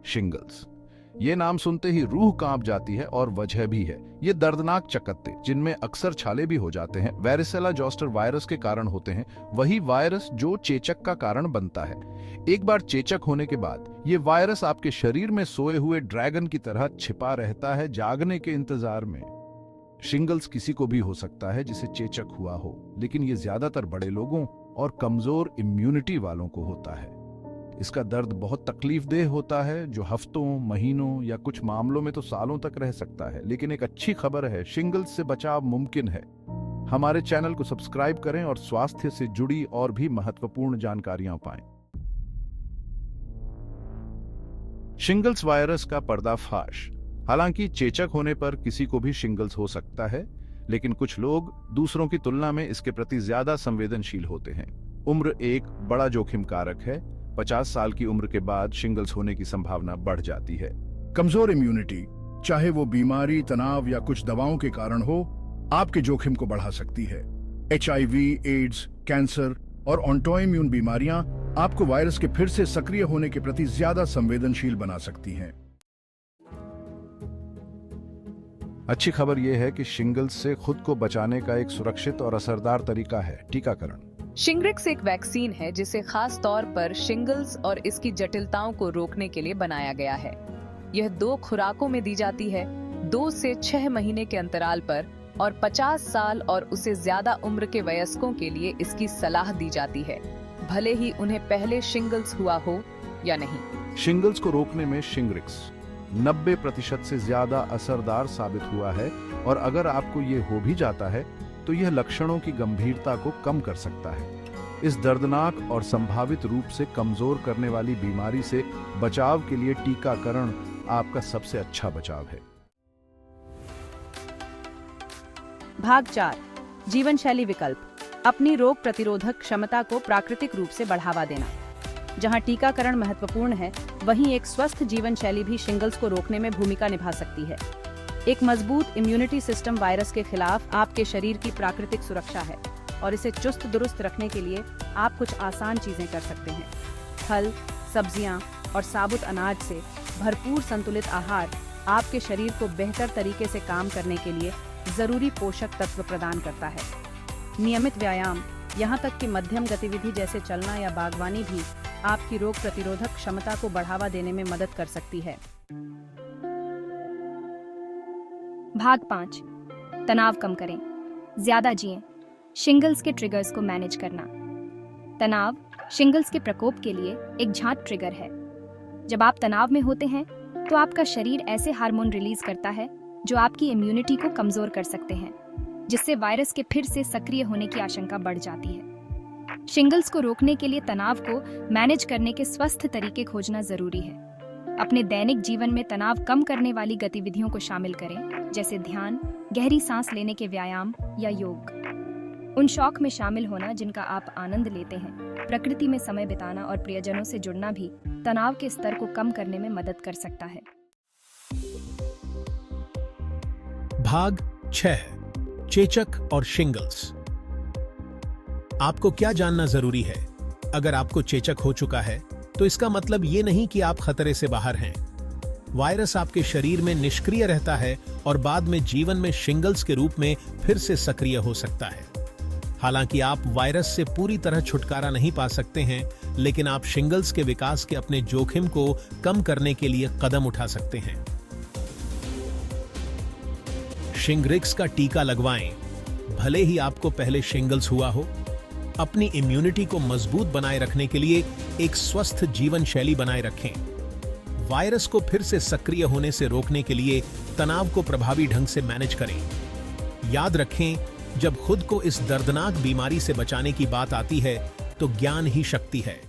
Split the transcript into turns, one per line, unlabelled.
Shingles. ये नाम सुनते ही रूह कांप जाती है और वजह भी है। ये दर्दनाक चकत्ते, जिनमें अक्सर छाले भी हो जाते हैं, वैरिसेला जोस्टर वायरस के कारण होते हैं। वही वायरस जो चेचक का कारण बनता है। एक बार चेचक होने के बाद ये वायरस आपके शरीर में सोए हुए ड्रैगन की तरह छिपा रहता है, जागने के इंतजार में। शिंगल्स किसी को भी हो सकता है जिसे चेचक हुआ हो, लेकिन ये ज्यादातर बड़े लोगों और कमजोर इम्यूनिटी वालों को होता है। इसका दर्द बहुत तकलीफदेह होता है, जो हफ्तों, महीनों या कुछ मामलों में तो सालों तक रह सकता है। लेकिन एक अच्छी खबर है, शिंगल्स से बचाव मुमकिन है। हमारे चैनल को सब्सक्राइब करें और स्वास्थ्य से जुड़ी और भी महत्वपूर्ण जानकारियां पाएं। शिंगल्स वायरस का पर्दाफाश। हालांकि चेचक होने पर किसी को भी शिंगल्स हो सकता है, लेकिन कुछ लोग दूसरों की तुलना में इसके प्रति ज्यादा संवेदनशील होते हैं। उम्र एक बड़ा जोखिम कारक है। 50 साल की उम्र के बाद शिंगल्स होने की संभावना बढ़ जाती है।
कमजोर इम्यूनिटी, चाहे वो बीमारी, तनाव या कुछ दवाओं के कारण हो, आपके जोखिम को बढ़ा सकती है। HIV, एड्स, कैंसर और ऑटोइम्यून बीमारियां आपको वायरस के फिर से सक्रिय होने के प्रति ज्यादा संवेदनशील बना सकती हैं।
अच्छी खबर यह है कि शिंगल्स से खुद को बचाने का एक सुरक्षित और असरदार तरीका है टीकाकरण।
शिंग्रिक्स एक वैक्सीन है जिसे खास तौर पर शिंगल्स और इसकी जटिलताओं को रोकने के लिए बनाया गया है। यह 2 खुराकों में दी जाती है, 2 से 6 महीने के अंतराल पर, और 50 साल और उससे ज्यादा उम्र के वयस्कों के लिए इसकी सलाह दी जाती है, भले ही उन्हें पहले शिंगल्स हुआ हो या नहीं।
शिंगल्स को रोकने में शिंग्रिक्स 90% से ज्यादा असरदार साबित हुआ है, और अगर आपको ये हो भी जाता है तो यह लक्षणों की गंभीरता को कम कर सकता है। इस दर्दनाक और संभावित रूप से कमजोर करने वाली बीमारी से बचाव के लिए टीकाकरण आपका सबसे अच्छा बचाव है।
भाग 4, जीवन शैली विकल्प। अपनी रोग प्रतिरोधक क्षमता को प्राकृतिक रूप से बढ़ावा देना। जहां टीकाकरण महत्वपूर्ण है, वहीं एक स्वस्थ जीवन शैली भी शिंगल्स को रोकने में भूमिका निभा सकती है। एक मजबूत इम्यूनिटी सिस्टम वायरस के खिलाफ आपके शरीर की प्राकृतिक सुरक्षा है, और इसे चुस्त दुरुस्त रखने के लिए आप कुछ आसान चीजें कर सकते हैं। फल, सब्जियां और साबुत अनाज से भरपूर संतुलित आहार आपके शरीर को बेहतर तरीके से काम करने के लिए जरूरी पोषक तत्व प्रदान करता है। नियमित व्यायाम, यहाँ तक कि मध्यम गतिविधि जैसे चलना या बागवानी भी आपकी रोग प्रतिरोधक क्षमता को बढ़ावा देने में मदद कर सकती है।
भाग 5, तनाव कम करें, ज्यादा जिएं। शिंगल्स के ट्रिगर्स को मैनेज करना। तनाव शिंगल्स के प्रकोप के लिए एक झांक ट्रिगर है। जब आप तनाव में होते हैं तो आपका शरीर ऐसे हार्मोन रिलीज करता है जो आपकी इम्यूनिटी को कमजोर कर सकते हैं, जिससे वायरस के फिर से सक्रिय होने की आशंका बढ़ जाती है। शिंगल्स को रोकने के लिए तनाव को मैनेज करने के स्वस्थ तरीके खोजना जरूरी है। अपने दैनिक जीवन में तनाव कम करने वाली गतिविधियों को शामिल करें, जैसे ध्यान, गहरी सांस लेने के व्यायाम या योग। उन शौक में शामिल होना जिनका आप आनंद लेते हैं। प्रकृति में समय बिताना और प्रियजनों से जुड़ना भी तनाव के स्तर को कम करने में मदद कर सकता है।
भाग 6, चेचक और शिंगल्स। आपको क्या जानना जरूरी है? अगर आपको चेचक हो चुका है तो इसका मतलब ये नहीं कि आप खतरे से बाहर हैं। वायरस आपके शरीर में निष्क्रिय रहता है और बाद में जीवन में शिंगल्स के रूप में फिर से सक्रिय हो सकता है। हालांकि आप वायरस से पूरी तरह छुटकारा नहीं पा सकते हैं, लेकिन आप शिंगल्स के विकास के अपने जोखिम को कम करने के लिए कदम उठा सकते हैं। शिंग्रिक्स का टीका लगवाएं, भले ही आपको पहले शिंगल्स हुआ हो। अपनी इम्यूनिटी को मजबूत बनाए रखने के लिए एक स्वस्थ जीवन शैली बनाए रखें। वायरस को फिर से सक्रिय होने से रोकने के लिए तनाव को प्रभावी ढंग से मैनेज करें। याद रखें, जब खुद को इस दर्दनाक बीमारी से बचाने की बात आती है तो ज्ञान ही शक्ति है।